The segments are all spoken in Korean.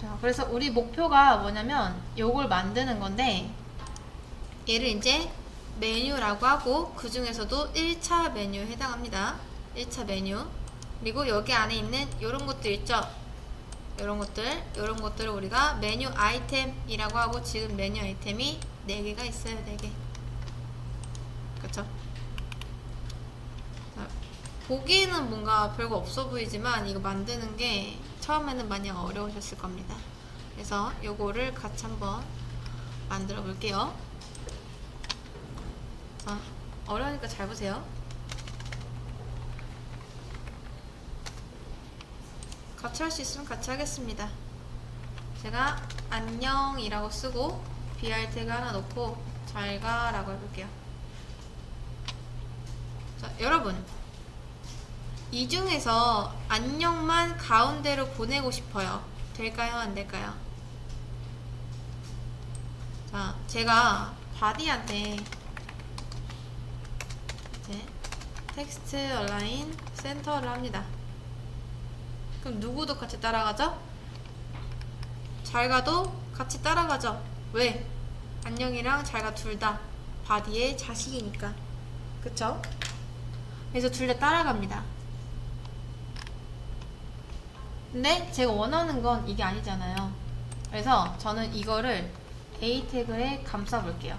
자, 그래서 우리 목표가 뭐냐면 요걸 만드는 건데, 얘를 이제 메뉴라고 하고 그 중에서도 1차 메뉴에 해당합니다. 1차 메뉴. 그리고 여기 안에 있는 요런 것들 있죠? 요런 것들을 우리가 메뉴 아이템이라고 하고, 지금 메뉴 아이템이 4개가 있어요. 4개. 그쵸? 자, 보기에는 뭔가 별거 없어 보이지만 이거 만드는 게 처음에는 많이 어려우셨을 겁니다. 그래서 요거를 같이 한번 만들어 볼게요. 자, 어려우니까 잘 보세요. 같이 할 수 있으면 같이 하겠습니다. 제가 안녕이라고 쓰고 BR 태그 하나 넣고 잘가 라고 해볼게요. 자, 여러분, 이 중에서 안녕만 가운데로 보내고 싶어요. 될까요? 안 될까요? 자, 제가 바디한테 이제 텍스트 얼라인 센터를 합니다. 그럼 누구도 같이 따라가죠? 잘가도 같이 따라가죠. 왜? 안녕이랑 잘가 둘 다 바디의 자식이니까. 그쵸? 그래서 둘 다 따라갑니다. 근데 제가 원하는 건 이게 아니잖아요. 그래서 저는 이거를 A 태그에 감싸 볼게요.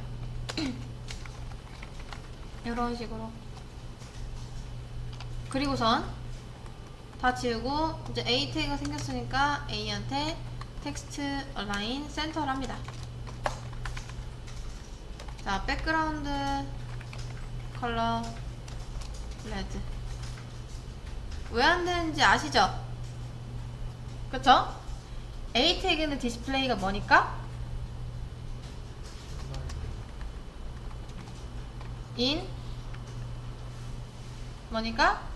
이런 식으로. 그리고선 다 지우고 이제 A 태그가 생겼으니까 A한테 텍스트 얼라인 센터를 합니다. 자, 백그라운드 컬러 레드. 왜 안 되는지 아시죠? 그쵸? A 태그는 디스플레이가 뭐니까? 인 뭐니까?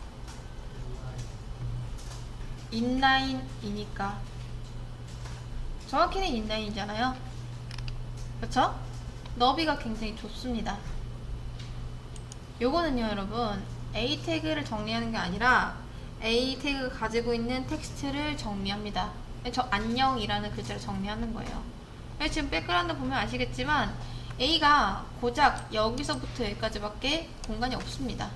인라인이니까. 정확히는 인라인이잖아요. 그쵸? 너비가 굉장히 좁습니다. 요거는요, 여러분, A 태그를 정리하는 게 아니라 A 태그가 가지고 있는 텍스트를 정리합니다. 저 안녕이라는 글자를 정리하는 거예요. 지금 백그라운드 보면 아시겠지만 A가 고작 여기서부터 여기까지밖에 공간이 없습니다.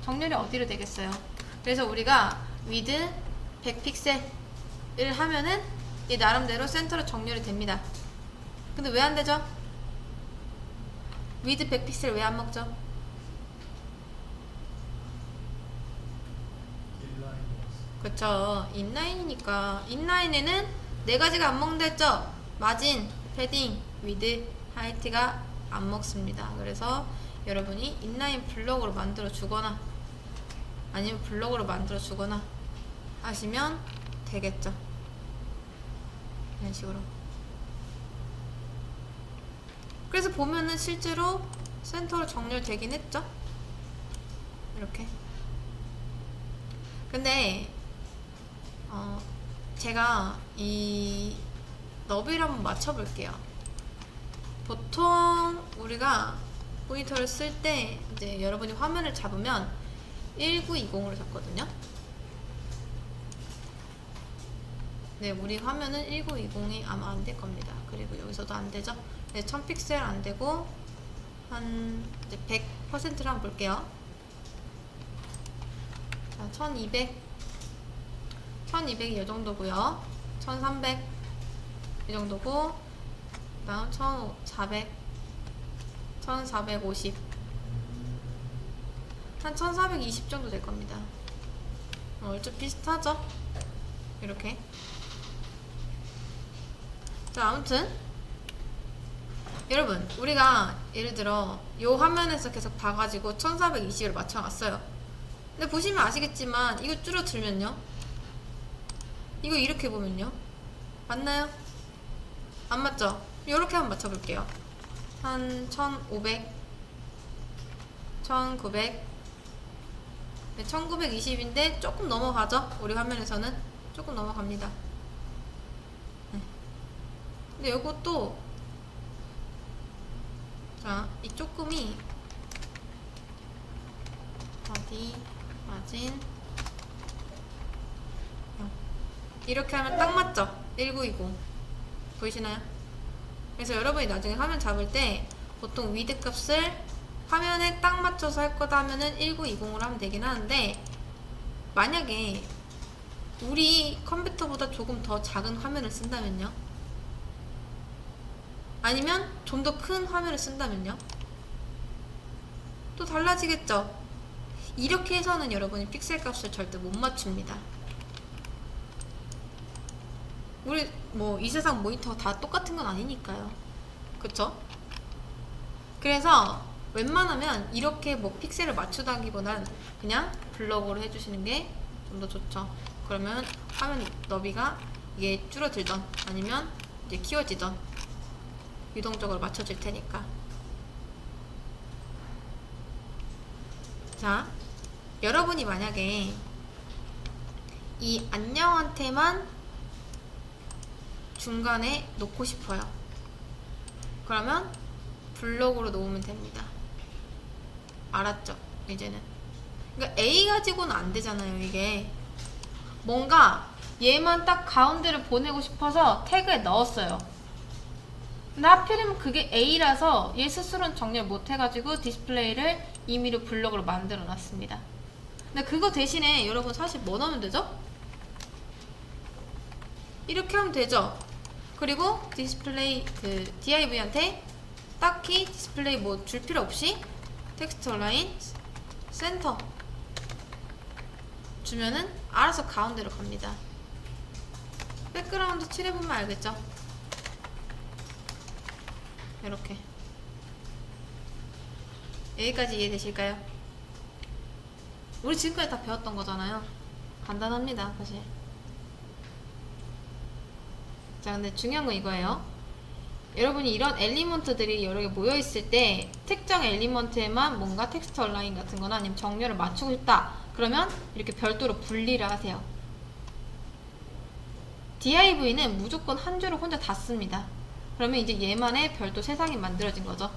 정렬이 어디로 되겠어요? 그래서 우리가 width 100픽셀을 하면은 이 나름대로 센터로 정렬이 됩니다. 근데 왜 안 되죠? width 100픽셀 왜 안 먹죠? 그쵸. 인라인이니까. 인라인에는 4가지가 안 먹는다 했죠? 마진, 패딩, 위드, 하이트가 안 먹습니다. 그래서 여러분이 인라인 블록으로 만들어 주거나 아니면 블록으로 만들어 주거나 하시면 되겠죠. 이런 식으로. 그래서 보면은 실제로 센터로 정렬되긴 했죠. 이렇게. 근데 제가 이 너비를 한번 맞춰볼게요. 보통 우리가 모니터를 쓸 때 이제 여러분이 화면을 잡으면 1920으로 잡거든요. 네, 우리 화면은 1920이 아마 안 될 겁니다. 그리고 여기서도 안 되죠. 네, 1000픽셀 안 되고 한 이제 100%를 한번 볼게요. 자, 1200 1200이 이 정도고요. 1300 이 정도고, 그 다음 1400 1450 한 1420 정도 될 겁니다. 얼추 비슷하죠? 이렇게. 자, 아무튼 여러분, 우리가 예를 들어 이 화면에서 계속 봐가지고 1420을 맞춰놨어요. 근데 보시면 아시겠지만 이거 줄여들면요, 이거 이렇게 보면요, 맞나요? 안 맞죠? 이렇게 한번 맞춰볼게요. 한 1500 1900 네, 1920인데 조금 넘어가죠? 우리 화면에서는 조금 넘어갑니다. 네. 근데 요것도, 자, 이 조금이 어디 마진 이렇게 하면 딱 맞죠? 1920 보이시나요? 그래서 여러분이 나중에 화면 잡을 때 보통 위드 값을 화면에 딱 맞춰서 할 거다 하면은 1920으로 하면 되긴 하는데, 만약에 우리 컴퓨터보다 조금 더 작은 화면을 쓴다면요? 아니면 좀 더 큰 화면을 쓴다면요? 또 달라지겠죠? 이렇게 해서는 여러분이 픽셀 값을 절대 못 맞춥니다. 우리 뭐 이 세상 모니터 다 똑같은 건 아니니까요. 그쵸? 그래서 웬만하면 이렇게 뭐 픽셀을 맞추다기보단 그냥 블럭으로 해주시는 게 좀 더 좋죠. 그러면 화면 너비가 이게 줄어들던 아니면 이제 키워지던 유동적으로 맞춰질 테니까. 자, 여러분이 만약에 이 안녕한테만 중간에 놓고 싶어요. 그러면 블록으로 놓으면 됩니다. 알았죠? 이제는. 그러니까 A 가지고는 안 되잖아요, 이게. 뭔가 얘만 딱 가운데를 보내고 싶어서 태그에 넣었어요. 근데 하필이면 그게 A라서 얘 스스로는 정렬 못 해가지고 디스플레이를 임의로 블록으로 만들어 놨습니다. 근데 그거 대신에 여러분 사실 뭐 넣으면 되죠? 이렇게 하면 되죠? 그리고 디스플레이 그 DIV한테 딱히 디스플레이 뭐 줄 필요 없이 텍스트 얼라인 센터 주면은 알아서 가운데로 갑니다. 백그라운드 칠해보면 알겠죠? 이렇게. 여기까지 이해되실까요? 우리 지금까지 다 배웠던 거잖아요. 간단합니다, 사실. 자, 근데 중요한 건 이거예요. 여러분이 이런 엘리먼트들이 여러 개 모여있을 때 특정 엘리먼트에만 뭔가 텍스트 얼라인 같은 거나 아니면 정렬을 맞추고 싶다 그러면 이렇게 별도로 분리를 하세요. DIV는 무조건 한 줄을 혼자 다 씁니다. 그러면 이제 얘만의 별도 세상이 만들어진 거죠.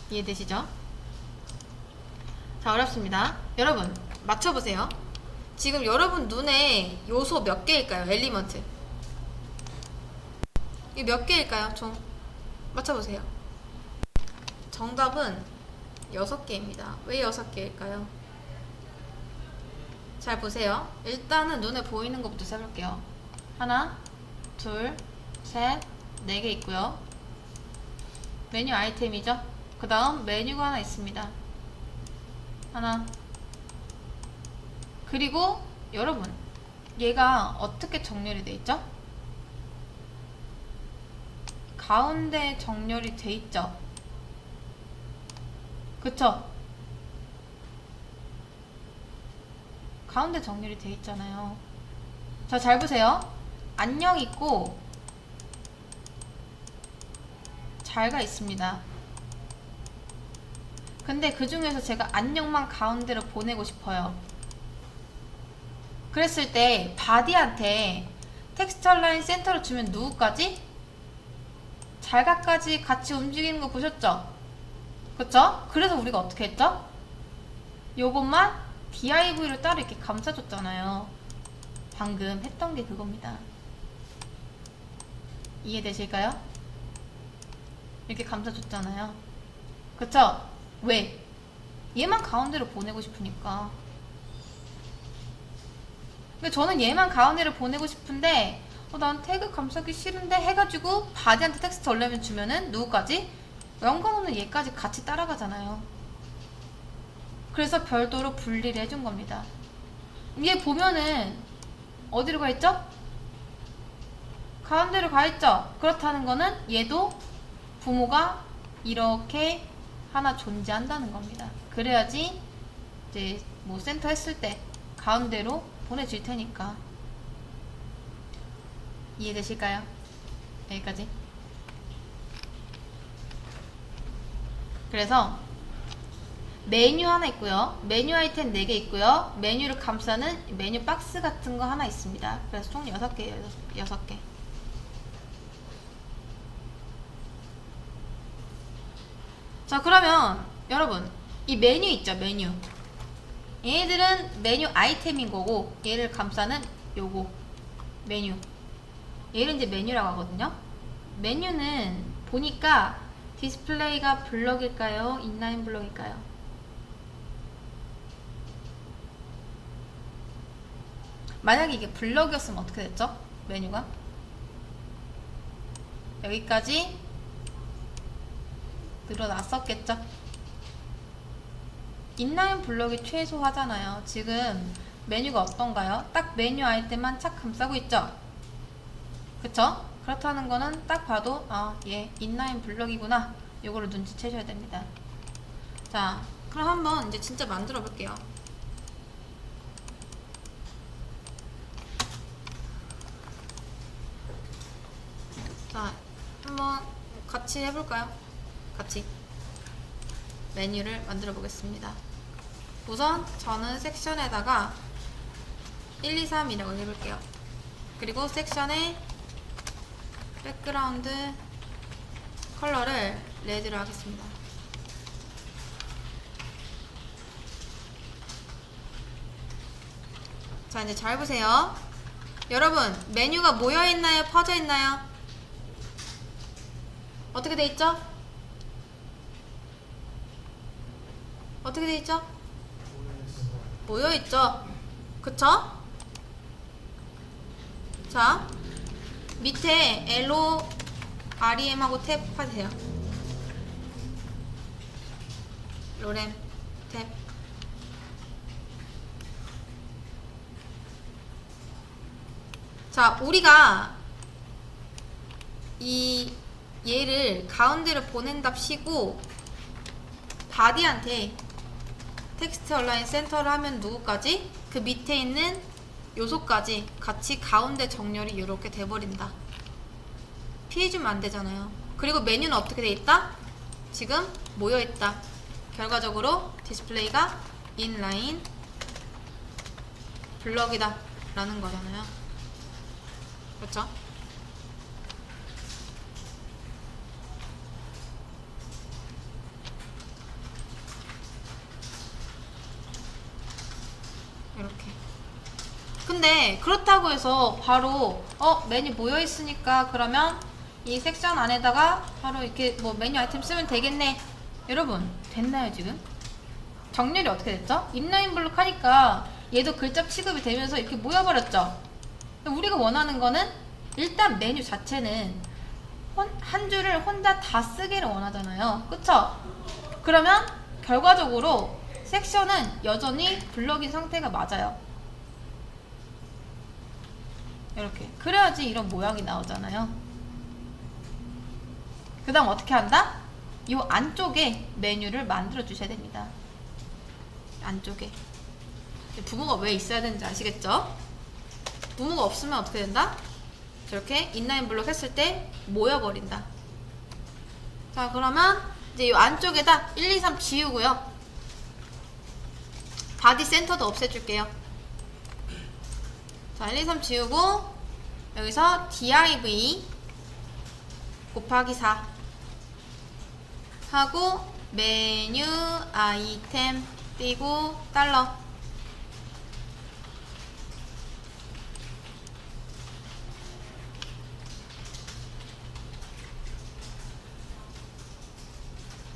이해되시죠? 자, 어렵습니다. 여러분 맞춰보세요. 지금 여러분 눈에 요소 몇 개일까요? 엘리먼트 이 몇 개일까요? 총 맞춰보세요. 정답은 6개입니다. 왜 6개일까요? 잘 보세요. 일단은 눈에 보이는 것부터 세볼게요. 하나, 둘, 셋, 4개 있고요. 메뉴 아이템이죠? 그 다음 메뉴가 하나 있습니다. 하나. 그리고 여러분 얘가 어떻게 정렬이 돼 있죠? 가운데 정렬이 돼 있죠? 그쵸? 가운데 정렬이 돼 있잖아요. 자, 잘 보세요. 안녕 있고 잘가 있습니다. 근데 그 중에서 제가 안녕만 가운데로 보내고 싶어요. 그랬을 때 바디한테 텍스트 얼라인 센터를 주면 누구까지? 잘가까지 같이 움직이는 거 보셨죠? 그쵸? 그래서 우리가 어떻게 했죠? 요것만 DIV로 따로 이렇게 감싸줬잖아요. 방금 했던 게 그겁니다. 이해되실까요? 이렇게 감싸줬잖아요. 그쵸? 왜? 얘만 가운데로 보내고 싶으니까. 근데 저는 얘만 가운데로 보내고 싶은데 난 태그 감싸기 싫은데 해가지고 바디한테 텍스트 얼라인 주면은 누구까지? 연관없는 얘까지 같이 따라가잖아요. 그래서 별도로 분리를 해준 겁니다. 위에 보면은 어디로 가 있죠? 가운데로 가 있죠? 그렇다는 거는 얘도 부모가 이렇게 하나 존재한다는 겁니다. 그래야지 이제 뭐 센터 했을 때 가운데로 보내줄 테니까. 이해되실까요? 여기까지. 그래서 메뉴 하나 있고요. 메뉴 아이템 4개 있고요. 메뉴를 감싸는 메뉴 박스 같은 거 하나 있습니다. 그래서 총 6개예요. 6개. 자, 그러면 여러분 이 메뉴 있죠? 메뉴. 얘네들은 메뉴 아이템인 거고 얘를 감싸는 요거 메뉴. 얘를 이제 메뉴라고 하거든요. 메뉴는 보니까 디스플레이가 블럭일까요? 인라인 블럭일까요? 만약에 이게 블럭이었으면 어떻게 됐죠? 메뉴가 여기까지 늘어났었겠죠? 인라인 블럭이 최소하잖아요. 지금 메뉴가 어떤가요? 딱 메뉴 아이템만 착 감싸고 있죠? 그쵸? 그렇다는 거는 딱 봐도 얘 인라인 블럭이구나. 요거를 눈치채셔야 됩니다. 자, 그럼 한번 이제 진짜 만들어 볼게요. 자, 한번 같이 해볼까요? 같이 메뉴를 만들어 보겠습니다. 우선 저는 섹션에다가 1, 2, 3이라고 해볼게요. 그리고 섹션에 백그라운드 컬러를 레드로 하겠습니다. 자, 이제 잘 보세요. 여러분, 메뉴가 모여있나요? 퍼져있나요? 어떻게 돼 있죠? 어떻게 돼 있죠? 모여있죠? 그쵸? 자, 밑에 LO, REM하고 탭 하세요. 로렘, 탭. 자, 우리가 얘를 가운데로 보낸답시고 바디한테 텍스트 얼라인 센터를 하면 누구까지? 그 밑에 있는 요소까지 같이 가운데 정렬이 이렇게 돼버린다. 피해주면 안 되잖아요. 그리고 메뉴는 어떻게 돼 있다? 지금 모여있다. 결과적으로 디스플레이가 인라인 블럭이다 라는 거잖아요. 그렇죠? 이렇게. 근데 그렇다고 해서 바로 메뉴 모여있으니까 그러면 이 섹션 안에다가 바로 이렇게 뭐 메뉴 아이템 쓰면 되겠네. 여러분, 됐나요 지금? 정렬이 어떻게 됐죠? 인라인 블록 하니까 얘도 글자 취급이 되면서 이렇게 모여버렸죠? 우리가 원하는 거는 일단 메뉴 자체는 한 줄을 혼자 다 쓰기를 원하잖아요. 그쵸? 그러면 결과적으로 섹션은 여전히 블럭인 상태가 맞아요. 이렇게. 그래야지 이런 모양이 나오잖아요. 그 다음 어떻게 한다? 이 안쪽에 메뉴를 만들어 주셔야 됩니다. 안쪽에. 부모가 왜 있어야 되는지 아시겠죠? 부모가 없으면 어떻게 된다? 저렇게 인라인 블록 했을 때 모여버린다. 자, 그러면 이제 이 안쪽에다 1, 2, 3 지우고요. 바디 센터도 없애줄게요. 자, 1, 2, 3 지우고 여기서 div 곱하기 4 하고 메뉴 아이템 띄고 달러.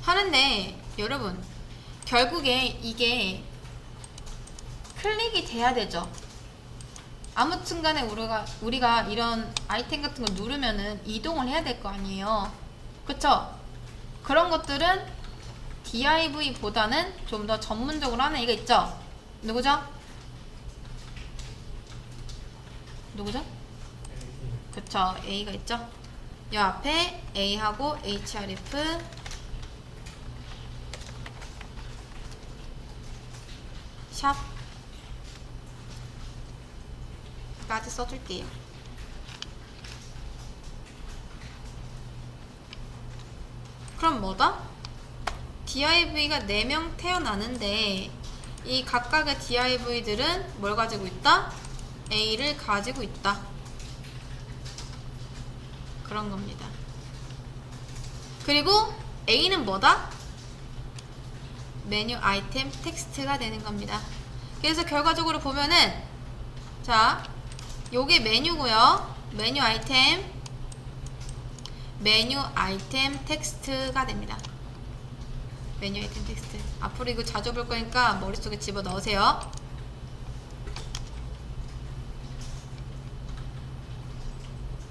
하는데 여러분, 결국에 이게 클릭이 돼야 되죠. 아무튼간에 우리가 이런 아이템 같은 거 누르면은 이동을 해야 될 거 아니에요. 그쵸? 그런 것들은 div보다는 좀 더 전문적으로 하는 애가 있죠. 누구죠? 누구죠? 그쵸, A가 있죠. 이 앞에 A하고 href 샵 까지 써줄게요. 그럼 뭐다? div가 4명 태어나는데 이 각각의 div들은 뭘 가지고 있다? A를 가지고 있다. 그런 겁니다. 그리고 A는 뭐다? 메뉴 아이템 텍스트가 되는 겁니다. 그래서 결과적으로 보면은 자, 요게 메뉴고요. 메뉴 아이템 텍스트가 됩니다. 메뉴 아이템 텍스트. 앞으로 이거 자주 볼 거니까 머릿속에 집어 넣으세요.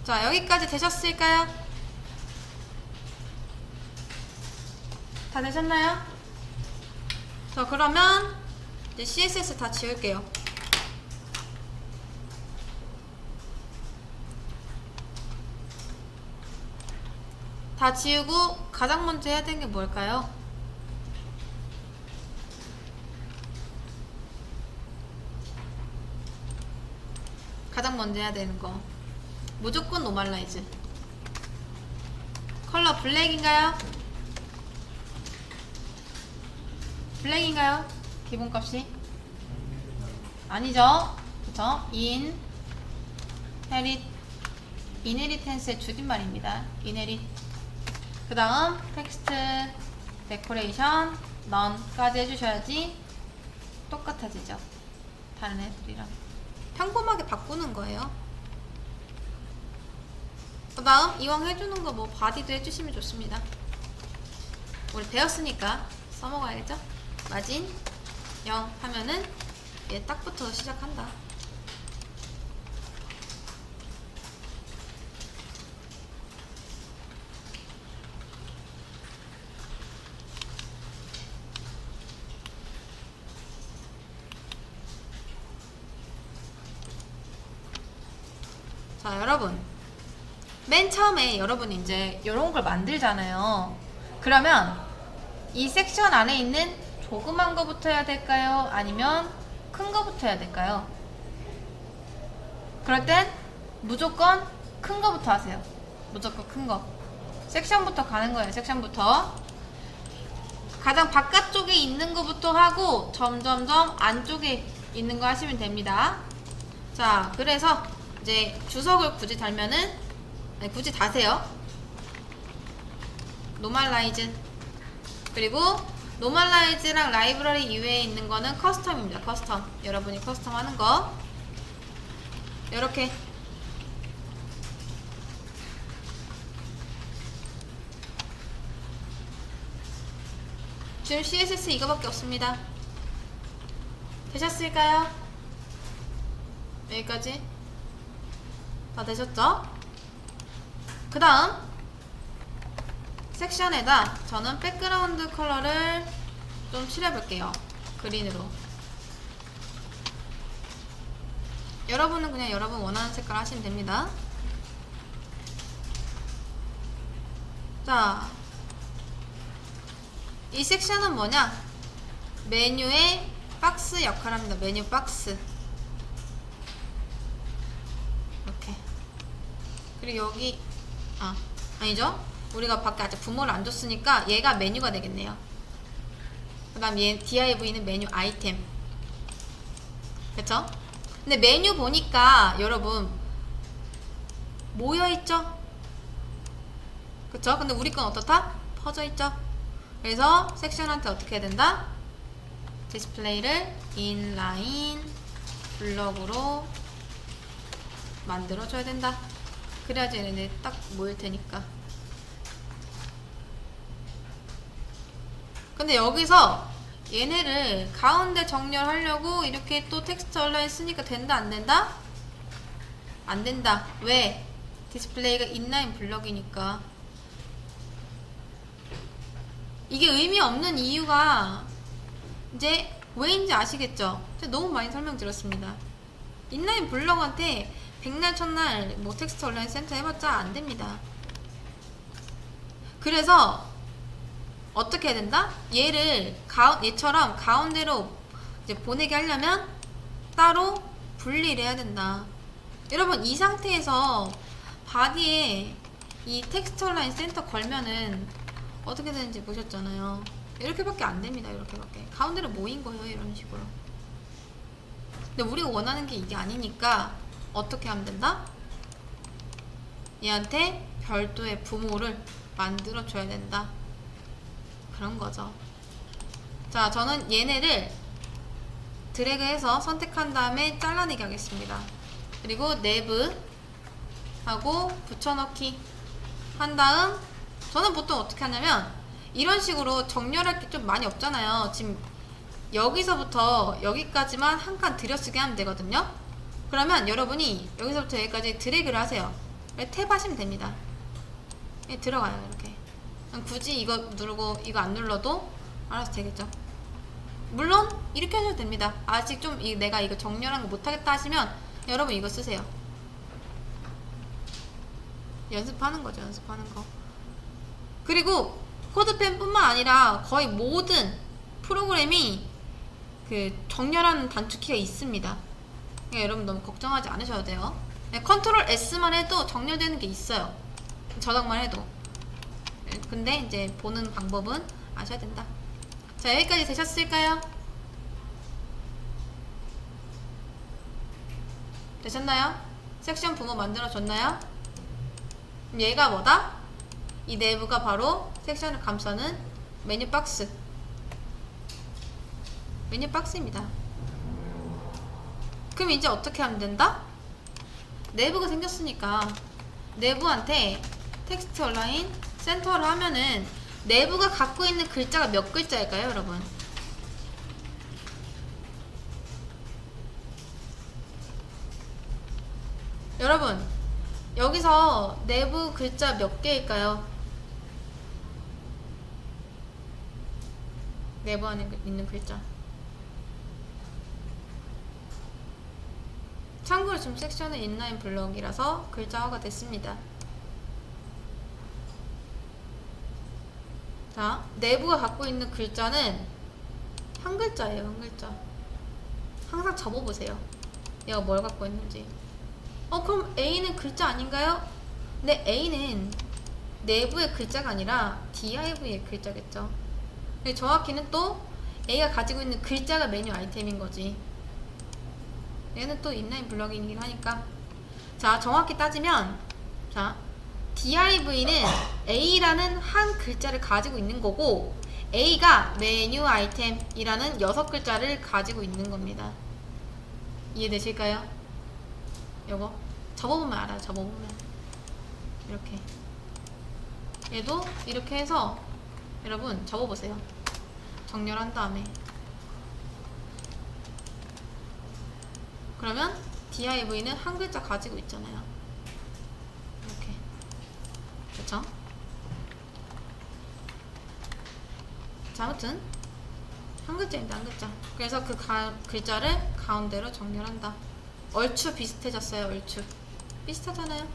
자, 여기까지 되셨을까요? 다 되셨나요? 자, 그러면 이제 CSS 다 지울게요. 다 지우고 가장 먼저 해야 되는 게 뭘까요? 가장 먼저 해야 되는 거 무조건 노멀라이즈. 컬러 블랙인가요? 블랙인가요? 기본값이? 아니죠? 그쵸? 인헤리텐스의 줄임말입니다. 인헤리. 그 다음 텍스트 데코레이션 none까지 해주셔야지 똑같아지죠. 다른 애들이랑 평범하게 바꾸는 거예요. 그 다음 이왕 해주는 거 뭐 바디도 해주시면 좋습니다. 우리 배웠으니까 써먹어야겠죠? 마진 0 하면은 얘 딱 붙어서 시작한다. 자, 여러분 맨 처음에 여러분 이제 이런 걸 만들잖아요. 그러면 이 섹션 안에 있는 조그만 거부터 해야 될까요? 아니면 큰 거부터 해야 될까요? 그럴 땐 무조건 큰 거부터 하세요. 무조건 큰 거. 섹션부터 가는 거예요. 섹션부터 가장 바깥쪽에 있는 거부터 하고 점점점 안쪽에 있는 거 하시면 됩니다. 자, 그래서 이제 주석을 굳이 달면은, 아니, 굳이 다세요. 노멀라이즈. 그리고 노멀라이즈랑 라이브러리 이외에 있는 거는 커스텀입니다. 커스텀. 여러분이 커스텀 하는 거. 요렇게. 지금 CSS 이거밖에 없습니다. 되셨을까요? 여기까지 다 되셨죠? 그 다음 섹션에다 저는 백그라운드 컬러를 좀 칠해볼게요. 그린으로. 여러분은 그냥 여러분 원하는 색깔 하시면 됩니다. 자, 이 섹션은 뭐냐? 메뉴의 박스 역할을 합니다. 메뉴 박스. 이렇게. 그리고 여기 아니죠? 우리가 밖에 아직 부모를 안 줬으니까 얘가 메뉴가 되겠네요. 그 다음 얘 div는 메뉴 아이템. 그쵸? 근데 메뉴 보니까 여러분 모여있죠? 그쵸? 근데 우리 건 어떻다? 퍼져있죠? 그래서 섹션한테 어떻게 해야 된다? 디스플레이를 인라인 블럭으로 만들어줘야 된다. 그래야지 얘네 딱 모일 테니까. 근데 여기서 얘네를 가운데 정렬하려고 이렇게 또 텍스트 얼라인 쓰니까 된다 안 된다? 안 된다. 왜? 디스플레이가 인라인 블럭이니까. 이게 의미 없는 이유가 이제 왜인지 아시겠죠? 제가 너무 많이 설명드렸습니다. 인라인 블럭한테 백날 첫날 뭐 텍스트 온라인 센터 해봤자 안 됩니다. 그래서 어떻게 해야 된다? 얘처럼 가운데로 이제 보내게 하려면 따로 분리를 해야 된다. 여러분 이 상태에서 바디에 이 텍스트 온라인 센터 걸면은 어떻게 되는지 보셨잖아요. 이렇게밖에 안 됩니다. 이렇게밖에. 가운데로 모인 거예요. 이런 식으로. 근데 우리가 원하는 게 이게 아니니까 어떻게 하면 된다? 얘한테 별도의 부모를 만들어 줘야 된다. 그런 거죠. 자, 저는 얘네를 드래그해서 선택한 다음에 잘라내기 하겠습니다. 그리고 내부 하고 붙여넣기 한 다음, 저는 보통 어떻게 하냐면 이런 식으로 정렬할 게 좀 많이 없잖아요. 지금 여기서부터 여기까지만 한 칸 들여쓰기 하면 되거든요. 그러면 여러분이 여기서부터 여기까지 드래그를 하세요. 탭 하시면 됩니다. 들어가요. 이렇게 굳이 이거 누르고 이거 안 눌러도 알아서 되겠죠. 물론 이렇게 하셔도 됩니다. 아직 좀 내가 이거 정렬한 거 못하겠다 하시면 여러분 이거 쓰세요. 연습하는 거죠. 연습하는 거. 그리고 코드펜 뿐만 아니라 거의 모든 프로그램이 그 정렬하는 단축키가 있습니다. 그러니까 여러분 너무 걱정하지 않으셔도 돼요. 컨트롤 S만 해도 정렬되는 게 있어요. 저장만 해도. 근데 이제 보는 방법은 아셔야 된다. 자, 여기까지 되셨을까요? 되셨나요? 섹션 부모 만들어줬나요? 그럼 얘가 뭐다? 이 내부가 바로 섹션을 감싸는 메뉴 박스. 메뉴 박스입니다. 그럼 이제 어떻게 하면 된다? 내부가 생겼으니까 내부한테 텍스트 얼라인 센터를 하면은 내부가 갖고 있는 글자가 몇 글자일까요, 여러분? 여러분, 여기서 내부 글자 몇 개일까요? 내부 안에 있는 글자. 참고로 지금 섹션은 인라인 블럭이라서 글자화가 됐습니다. 자, 내부가 갖고 있는 글자는 한 글자예요. 한 글자. 항상 접어보세요. 얘가 뭘 갖고 있는지. 그럼 A는 글자 아닌가요? 근데 A는 내부의 글자가 아니라 div의 글자겠죠. 근데 정확히는 또 A가 가지고 있는 글자가 메뉴 아이템인 거지. 얘는 또 인라인 블럭이긴 하니까. 자, 정확히 따지면, 자, div는 A라는 한 글자를 가지고 있는 거고, A가 메뉴 아이템이라는 6글자를 가지고 있는 겁니다. 이해되실까요? 요거 접어보면 알아요. 접어보면 이렇게, 얘도 이렇게 해서 여러분 접어보세요. 정렬한 다음에. 그러면 div는 한 글자 가지고 있잖아요. 이렇게. 그쵸? 자, 아무튼 한 글자입니다. 한 글자. 그래서 그 글자를 가운데로 정렬한다. 얼추 비슷해졌어요. 얼추 비슷하잖아요.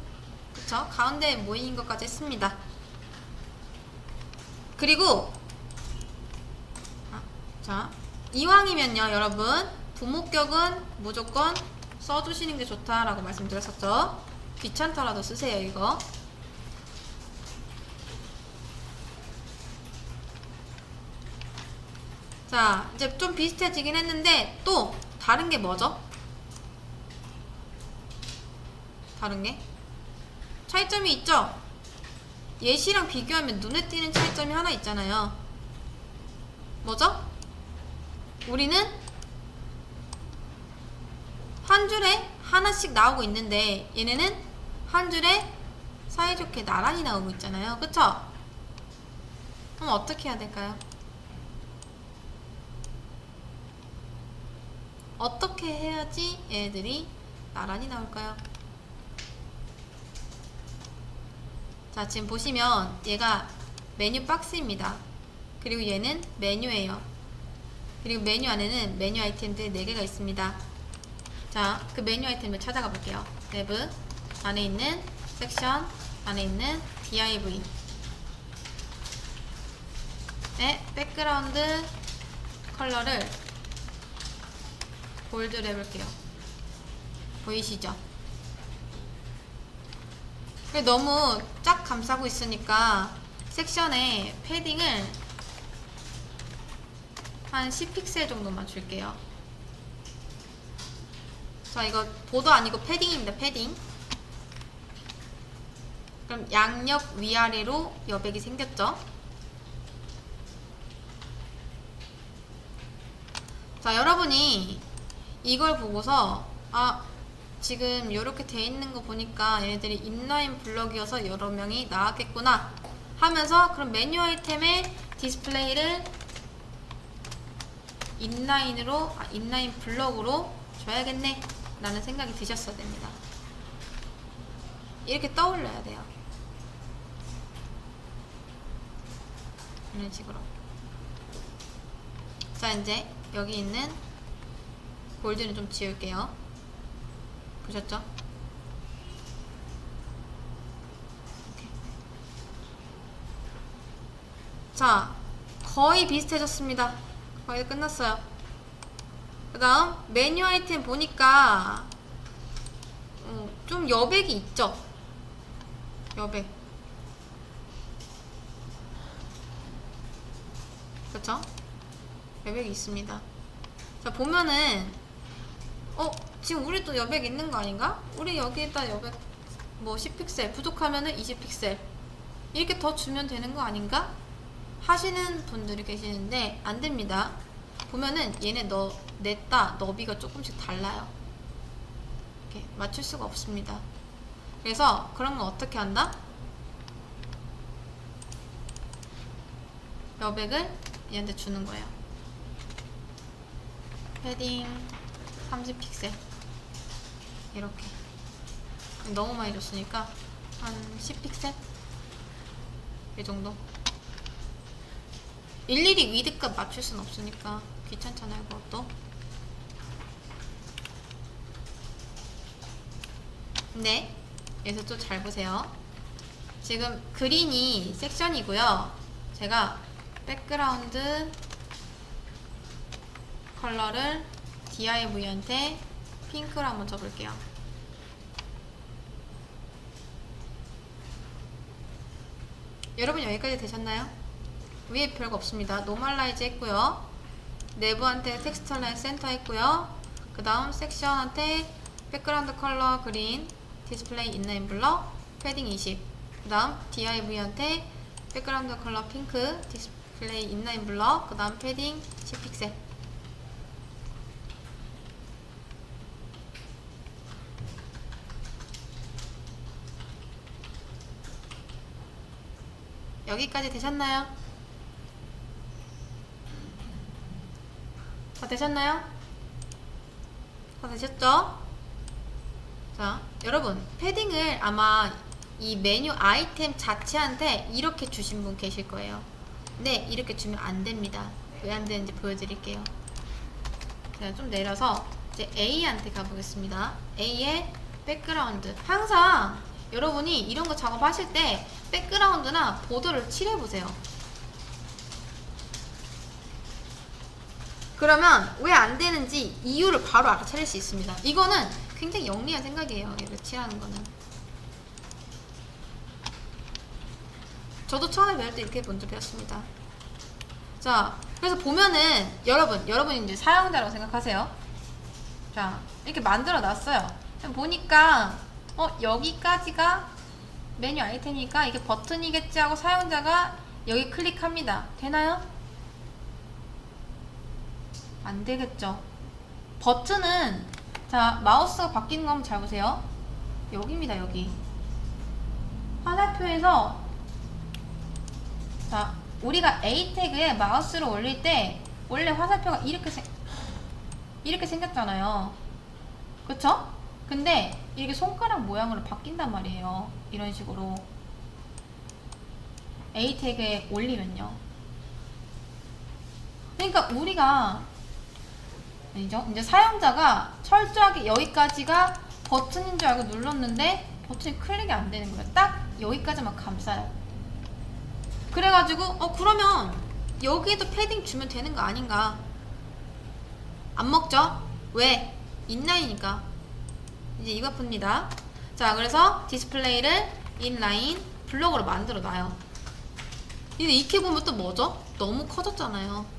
그쵸? 가운데에 모인 것까지 했습니다. 그리고 자, 이왕이면요 여러분, 부목격은 무조건 써주시는 게 좋다라고 말씀드렸었죠. 귀찮더라도 쓰세요. 이거 자, 이제 좀 비슷해지긴 했는데 또 다른 게 뭐죠? 다른 게 차이점이 있죠? 예시랑 비교하면 눈에 띄는 차이점이 하나 있잖아요. 뭐죠? 우리는 한 줄에 하나씩 나오고 있는데 얘네는 한 줄에 사이좋게 나란히 나오고 있잖아요. 그쵸? 그럼 어떻게 해야 될까요? 어떻게 해야지 얘들이 나란히 나올까요? 자, 지금 보시면 얘가 메뉴 박스입니다. 그리고 얘는 메뉴예요. 그리고 메뉴 안에는 메뉴 아이템들 4개가 있습니다. 자, 그 메뉴 아이템을 찾아가 볼게요. 내부 안에 있는 섹션 안에 있는 div 의 백그라운드 컬러를 볼드를 해볼게요. 보이시죠? 너무 쫙 감싸고 있으니까 섹션에 패딩을 한 10픽셀 정도만 줄게요. 자, 이거 보도 아니고 패딩입니다. 패딩. 그럼 양옆 위아래로 여백이 생겼죠? 자, 여러분이 이걸 보고서 지금 이렇게 돼 있는 거 보니까 얘네들이 인라인 블럭이어서 여러 명이 나왔겠구나 하면서 그럼 메뉴 아이템의 디스플레이를 인라인 블럭으로 줘야겠네 라는 생각이 드셨어야 됩니다. 이렇게 떠올려야 돼요. 이런 식으로. 자, 이제 여기 있는 골드는 좀 지울게요. 보셨죠? 이렇게. 자, 거의 비슷해졌습니다. 거의 다 끝났어요. 그 다음 메뉴 아이템 보니까 좀 여백이 있죠? 여백. 그쵸? 여백이 있습니다. 자, 보면은 지금 우리 또 여백 있는 거 아닌가? 우리 여기에다 여백 뭐 10픽셀 부족하면은 20픽셀 이렇게 더 주면 되는 거 아닌가? 하시는 분들이 계시는데 안 됩니다. 보면은 얘네 냈다 너비가 조금씩 달라요. 이렇게 맞출 수가 없습니다. 그래서 그런 건 어떻게 한다? 여백을 얘한테 주는 거예요. 패딩 30픽셀 이렇게. 너무 많이 줬으니까 한 10픽셀 이 정도. 일일이 위드값 맞출 순 없으니까 귀찮잖아요. 그것도. 네, 여기서 또 잘 보세요. 지금 그린이 섹션이고요. 제가 백그라운드 컬러를 div한테 핑크로 한번 줘볼게요. 여러분 여기까지 되셨나요? 위에 별거 없습니다. 노멀라이즈 했고요. 내부한테 텍스처라인 센터 했고요. 그 다음 섹션한테 백그라운드 컬러 그린, 디스플레이 인라인 블럭, 패딩 20. 그 다음 div한테 백그라운드 컬러 핑크, 디스플레이 인라인 블럭, 그 다음 패딩 10픽셀. 여기까지 되셨나요? 다 되셨나요? 다 되셨죠? 자, 여러분 패딩을 아마 이 메뉴 아이템 자체한테 이렇게 주신 분 계실 거예요. 근데 이렇게 주면 안 됩니다. 왜 안 되는지 보여드릴게요. 제가 좀 내려서 이제 A한테 가보겠습니다. A의 백그라운드. 항상 여러분이 이런 거 작업하실 때 백그라운드나 보드를 칠해보세요. 그러면 왜 안 되는지 이유를 바로 알아차릴 수 있습니다. 이거는 굉장히 영리한 생각이에요. 이렇게 칠하는 거는. 저도 처음에 배울 때 이렇게 먼저 배웠습니다. 자, 그래서 보면은 여러분이 이제 사용자라고 생각하세요. 자, 이렇게 만들어 놨어요. 보니까 여기까지가 메뉴 아이템이니까 이게 버튼이겠지 하고 사용자가 여기 클릭합니다. 되나요? 안 되겠죠. 버튼은 자, 마우스가 바뀌는 거 한번 잘 보세요. 여기입니다. 여기 화살표에서 자, 우리가 A 태그에 마우스를 올릴 때 원래 화살표가 이렇게 생겼잖아요. 그쵸? 근데 이렇게 손가락 모양으로 바뀐단 말이에요. 이런 식으로 A 태그에 올리면요. 그러니까 우리가 이제 사용자가 철저하게 여기까지가 버튼인 줄 알고 눌렀는데 버튼이 클릭이 안 되는 거예요. 딱 여기까지만 감싸요. 그래가지고 그러면 여기에도 패딩 주면 되는 거 아닌가? 안 먹죠? 왜? 인라인이니까. 이제 이거뿐입니다. 자, 그래서 디스플레이를 인라인 블록으로 만들어 놔요. 근데 이렇게 보면 또 뭐죠? 너무 커졌잖아요.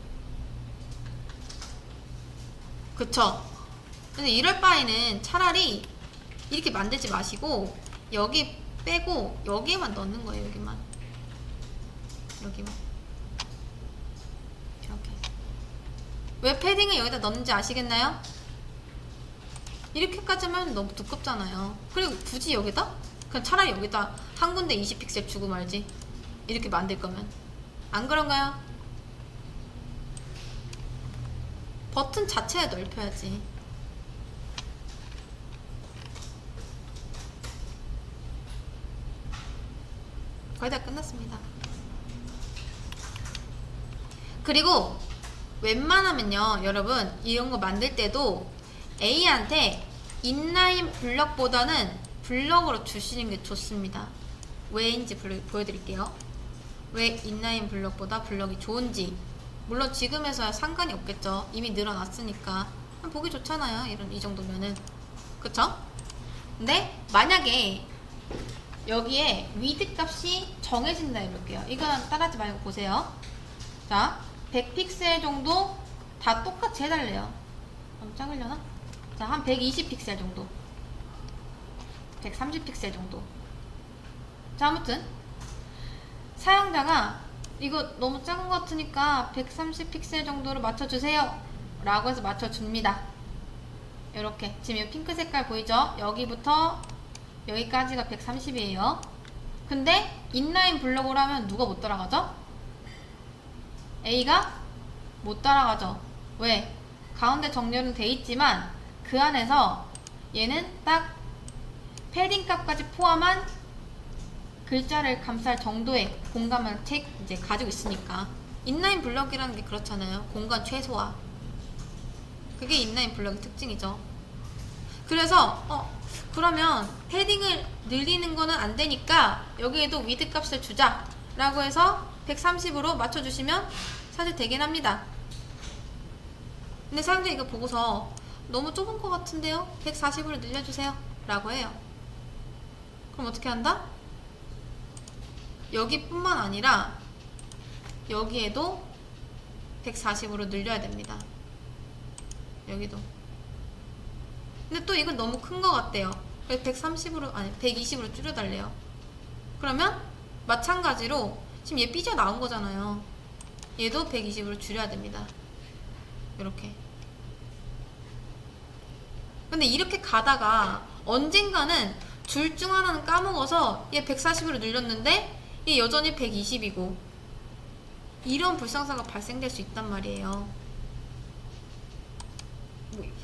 그쵸? 근데 이럴 바에는 차라리 이렇게 만들지 마시고 여기 빼고 여기에만 넣는 거예요. 여기만 이렇게. 왜 패딩을 여기다 넣는지 아시겠나요? 이렇게까지 하면 너무 두껍잖아요. 그리고 굳이 여기다? 그냥 차라리 여기다 한 군데 20픽셀 주고 말지. 이렇게 만들 거면. 안 그런가요? 버튼 자체에 넓혀야지. 거의 다 끝났습니다. 그리고 웬만하면요 여러분 이런 거 만들 때도 A한테 인라인 블럭보다는 블럭으로 주시는 게 좋습니다. 왜인지 보여드릴게요. 왜 인라인 블럭보다 블럭이 좋은지. 물론 지금에서야 상관이 없겠죠. 이미 늘어났으니까 보기 좋잖아요. 이 정도면은. 그쵸? 근데 만약에 여기에 위드 값이 정해진다 해볼게요. 이거는 따라하지 말고 보세요. 자, 100픽셀 정도 다 똑같이 해달래요. 너무 작으려나? 자, 한 120픽셀 정도, 130픽셀 정도. 자, 아무튼 사용자가 이거 너무 작은 것 같으니까 130픽셀 정도로 맞춰주세요 라고 해서 맞춰줍니다. 이렇게 지금 이 핑크 색깔 보이죠? 여기부터 여기까지가 130이에요 근데 인라인 블록으로 하면 누가 못 따라가죠? A가 못 따라가죠. 왜? 가운데 정렬은 돼 있지만 그 안에서 얘는 딱 패딩 값까지 포함한 글자를 감쌀 정도의 공간을 이제 가지고 있으니까. 인라인 블럭이라는 게 그렇잖아요. 공간 최소화. 그게 인라인 블럭의 특징이죠. 그래서 그러면 패딩을 늘리는 거는 안 되니까 여기에도 위드 값을 주자 라고 해서 130으로 맞춰주시면 사실 되긴 합니다. 근데 사용자 이거 보고서 너무 좁은 것 같은데요? 140으로 늘려주세요 라고 해요. 그럼 어떻게 한다? 여기뿐만 아니라 여기에도 140으로 늘려야 됩니다. 여기도. 근데 또 이건 너무 큰 것 같대요. 그래서 130으로 아니 120으로 줄여달래요. 그러면 마찬가지로 지금 얘 삐져나온 거잖아요. 얘도 120으로 줄여야 됩니다. 이렇게. 근데 이렇게 가다가 언젠가는 둘 중 하나는 까먹어서 얘 140으로 늘렸는데 얘 여전히 120이고 이런 불상사가 발생될 수 있단 말이에요.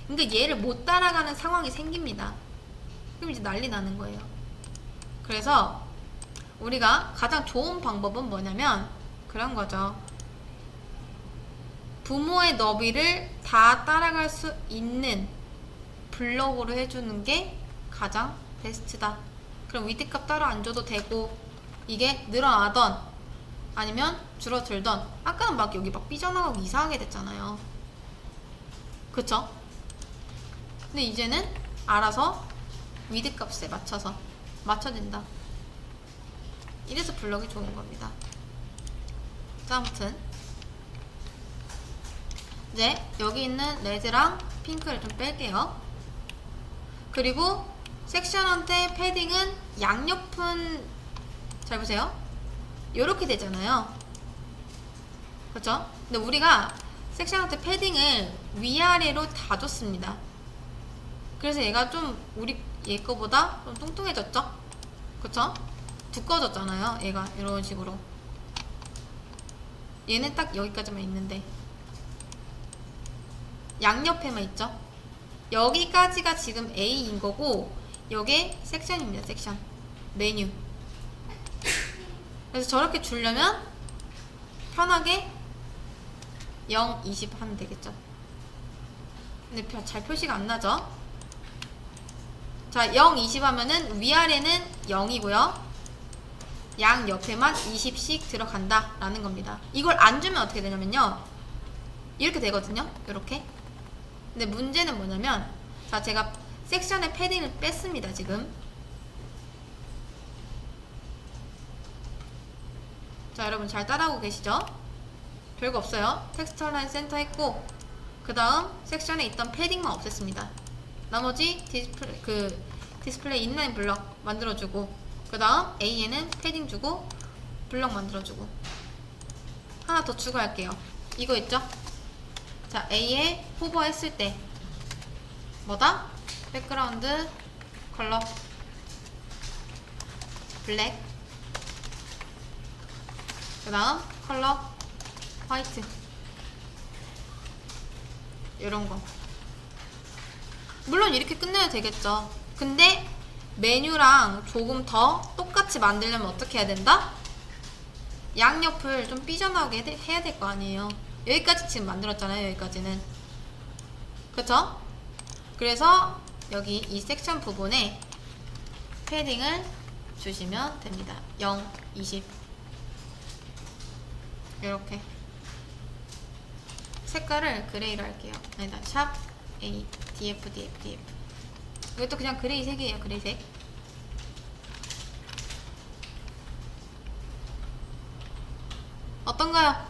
그러니까 얘를 못 따라가는 상황이 생깁니다. 그럼 이제 난리 나는 거예요. 그래서 우리가 가장 좋은 방법은 뭐냐면 그런 거죠. 부모의 너비를 다 따라갈 수 있는 블럭으로 해주는 게 가장 베스트다. 그럼 위드값 따로 안 줘도 되고 이게 늘어나던 아니면 줄어들던 아까는 막 여기 막 삐져나가고 이상하게 됐잖아요. 그쵸? 근데 이제는 알아서 위드값에 맞춰서 맞춰진다. 이래서 블럭이 좋은 겁니다. 자, 아무튼 이제 여기 있는 레드랑 핑크를 좀 뺄게요. 그리고 섹션한테 패딩은 양옆은 잘 보세요. 요렇게 되잖아요. 그렇죠? 근데 우리가 섹션한테 패딩을 위아래로 다 줬습니다. 그래서 얘가 좀 우리 얘 거보다 좀 뚱뚱해졌죠? 그쵸? 두꺼워졌잖아요. 얘가 이런 식으로. 얘는 딱 여기까지만 있는데 양옆에만 있죠? 여기까지가 지금 A인 거고 요게 섹션입니다. 섹션 메뉴. 그래서 저렇게 주려면 편하게 0, 20 하면 되겠죠. 근데 잘 표시가 안 나죠? 자, 0, 20 하면은 위아래는 0이고요 양 옆에만 20씩 들어간다 라는 겁니다. 이걸 안 주면 어떻게 되냐면요 이렇게 되거든요. 이렇게. 근데 문제는 뭐냐면 자, 제가 섹션의 패딩을 뺐습니다. 지금. 자, 여러분 잘 따라오고 계시죠? 별거 없어요. 텍스처 라인 센터 했고 그 다음 섹션에 있던 패딩만 없앴습니다. 나머지 디스플레이 인라인 블럭 만들어주고 그 다음 A에는 패딩 주고 블럭 만들어주고 하나 더 추가할게요. 이거 있죠? 자, A에 호버했을 때 뭐다? 백그라운드 컬러 블랙, 그 다음 컬러 화이트, 이런거. 물론 이렇게 끝내도 되겠죠. 근데 메뉴랑 조금 더 똑같이 만들려면 어떻게 해야 된다? 양옆을 좀 삐져나오게 해야 될 거 아니에요. 여기까지 지금 만들었잖아요. 여기까지는. 그쵸? 그래서 여기 이 섹션 부분에 패딩을 주시면 됩니다. 0, 20 이렇게 색깔을 그레이로 할게요. 아니다, 샵 A, DF, DF, DF. 이것도 그냥 그레이 색이에요. 그레이 색. 어떤가요?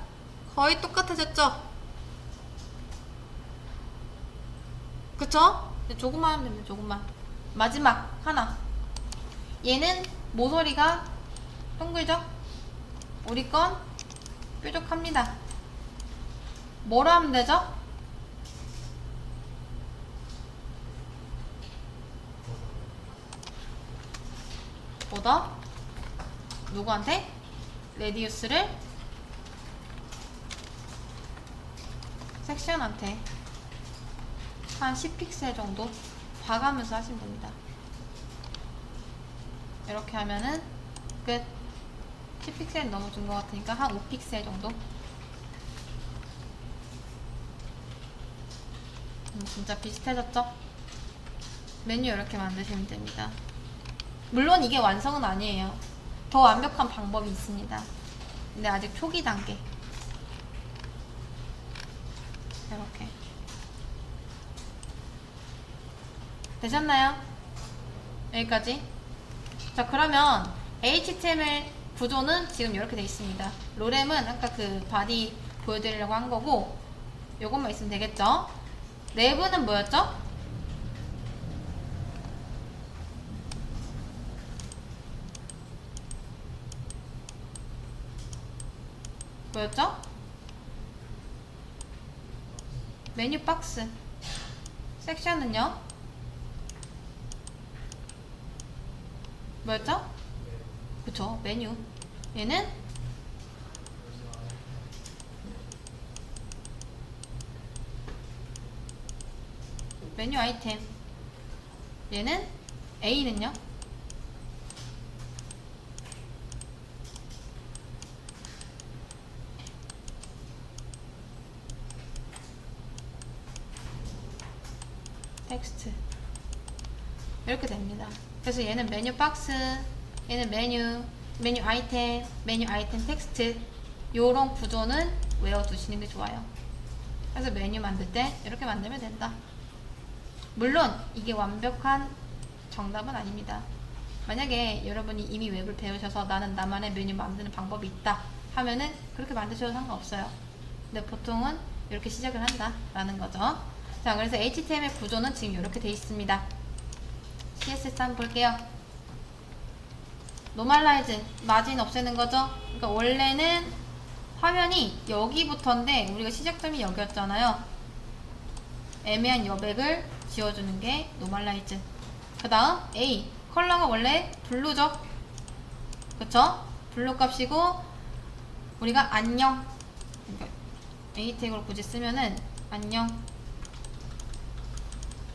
거의 똑같아졌죠? 그쵸? 조금만 하면 됩니다. 조금만. 마지막 하나. 얘는 모서리가 동글죠? 우리 건 뾰족합니다. 뭐로 하면 되죠? 보더 누구한테? 레디우스를 섹션한테 한 10픽셀 정도 봐가면서 하시면 됩니다. 이렇게 하면은 끝. 10픽셀 너무 준 것 같으니까 한 5픽셀 정도. 진짜 비슷해졌죠? 메뉴 이렇게 만드시면 됩니다. 물론 이게 완성은 아니에요. 더 완벽한 방법이 있습니다. 근데 아직 초기 단계. 이렇게 되셨나요? 여기까지. 자, 그러면 HTML 구조는 지금 이렇게 돼 있습니다. 로렘은 아까 그 바디 보여드리려고 한 거고, 요것만 있으면 되겠죠? 내부는 뭐였죠? 뭐였죠? 메뉴 박스. 섹션은요? 뭐였죠? 그쵸, 메뉴. 얘는 메뉴 아이템. 얘는 A는요? 텍스트. 이렇게 됩니다. 그래서 얘는 메뉴 박스, 얘는 메뉴 아이템, 메뉴 아이템 텍스트. 요런 구조는 외워두시는 게 좋아요. 그래서 메뉴 만들 때 이렇게 만들면 된다. 물론 이게 완벽한 정답은 아닙니다. 만약에 여러분이 이미 웹을 배우셔서 나는 나만의 메뉴 만드는 방법이 있다 하면은 그렇게 만드셔도 상관없어요. 근데 보통은 이렇게 시작을 한다 라는 거죠. 자, 그래서 HTML 구조는 지금 이렇게 돼 있습니다. CSS 한번 볼게요. 노멀라이즈, 마진 없애는 거죠. 그러니까 원래는 화면이 여기부터인데 우리가 시작점이 여기였잖아요. 애매한 여백을 지워주는 게 노멀라이즈. 그 다음 A, 컬러가 원래 블루죠. 그쵸? 블루 값이고 우리가 안녕, 그러니까 A 태그를 굳이 쓰면은 안녕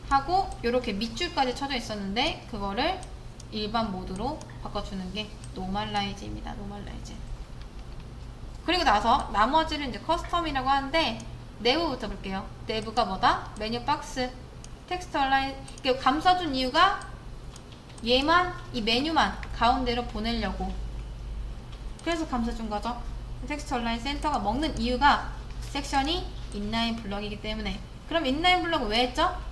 하고 요렇게 밑줄까지 쳐져 있었는데 그거를 일반 모드로 바꿔주는 게 노멀라이즈입니다. 노멀라이즈. 그리고 나서 나머지를 이제 커스텀이라고 하는데 내부부터 볼게요. 내부가 뭐다? 메뉴 박스, 텍스트 얼라인. 감싸준 이유가 얘만, 이 메뉴만 가운데로 보내려고. 그래서 감싸준 거죠. 텍스트 얼라인 센터가 먹는 이유가 섹션이 인라인 블럭이기 때문에. 그럼 인라인 블럭은 왜 했죠?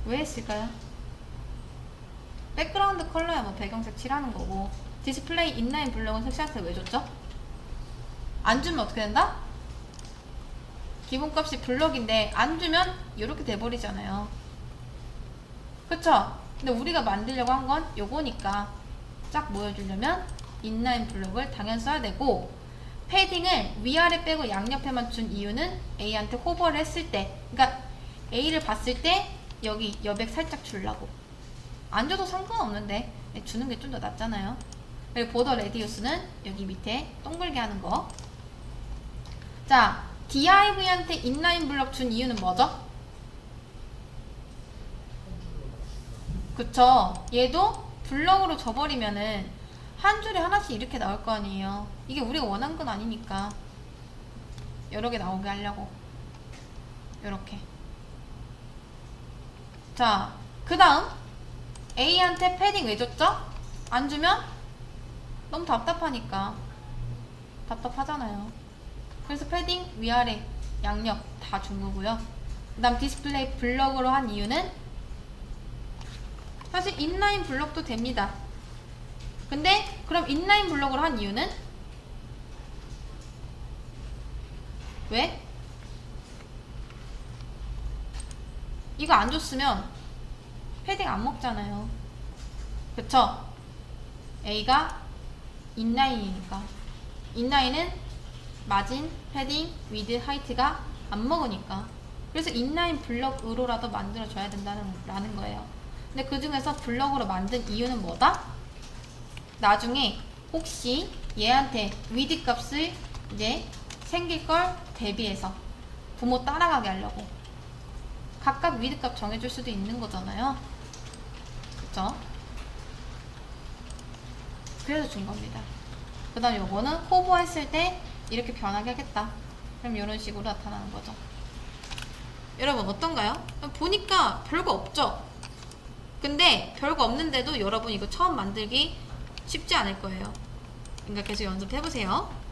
왜 했을까요? 백그라운드 컬러야 뭐 배경색 칠하는 거고, 디스플레이 인라인 블럭은 섹션한테 왜 줬죠? 안 주면 어떻게 된다? 기본값이 블럭인데 안 주면 이렇게 돼버리잖아요. 그쵸? 근데 우리가 만들려고 한 건 요거니까 쫙 모여주려면 인라인 블럭을 당연히 써야 되고, 패딩을 위아래 빼고 양옆에만 준 이유는 A한테 호버를 했을 때, 그러니까 A를 봤을 때 여기 여백 살짝 주려고. 안 줘도 상관없는데 주는 게 좀 더 낫잖아요. 그리고 보더 레디우스는 여기 밑에 동글게 하는 거. 자, div한테 인라인 블럭 준 이유는 뭐죠? 그쵸. 얘도 블럭으로 줘버리면은 한 줄에 하나씩 이렇게 나올 거 아니에요. 이게 우리가 원한 건 아니니까 여러 개 나오게 하려고 요렇게. 자, 그 다음 A한테 패딩 왜 줬죠? 안 주면 너무 답답하니까. 답답하잖아요. 그래서 패딩 위아래 양옆 다 준 거고요. 그 다음 디스플레이 블럭으로 한 이유는 사실 인라인 블럭도 됩니다. 근데 그럼 인라인 블럭으로 한 이유는 왜? 이거 안 줬으면 패딩 안 먹잖아요. 그쵸? A가 인라인이니까. 인라인은 마진, 패딩, 위드, 하이트가 안 먹으니까. 그래서 인라인 블럭으로라도 만들어줘야 된다는 거예요. 근데 그 중에서 블럭으로 만든 이유는 뭐다? 나중에 혹시 얘한테 위드 값을 이제 생길 걸 대비해서 부모 따라가게 하려고 각각 위드 값 정해줄 수도 있는 거잖아요. 그쵸? 그래서 준 겁니다. 그 다음 요거는 호버 했을 때 이렇게 변하게 하겠다. 그럼 이런 식으로 나타나는 거죠. 여러분 어떤가요? 보니까 별거 없죠? 근데 별거 없는데도 여러분 이거 처음 만들기 쉽지 않을 거예요. 그러니까 계속 연습해보세요.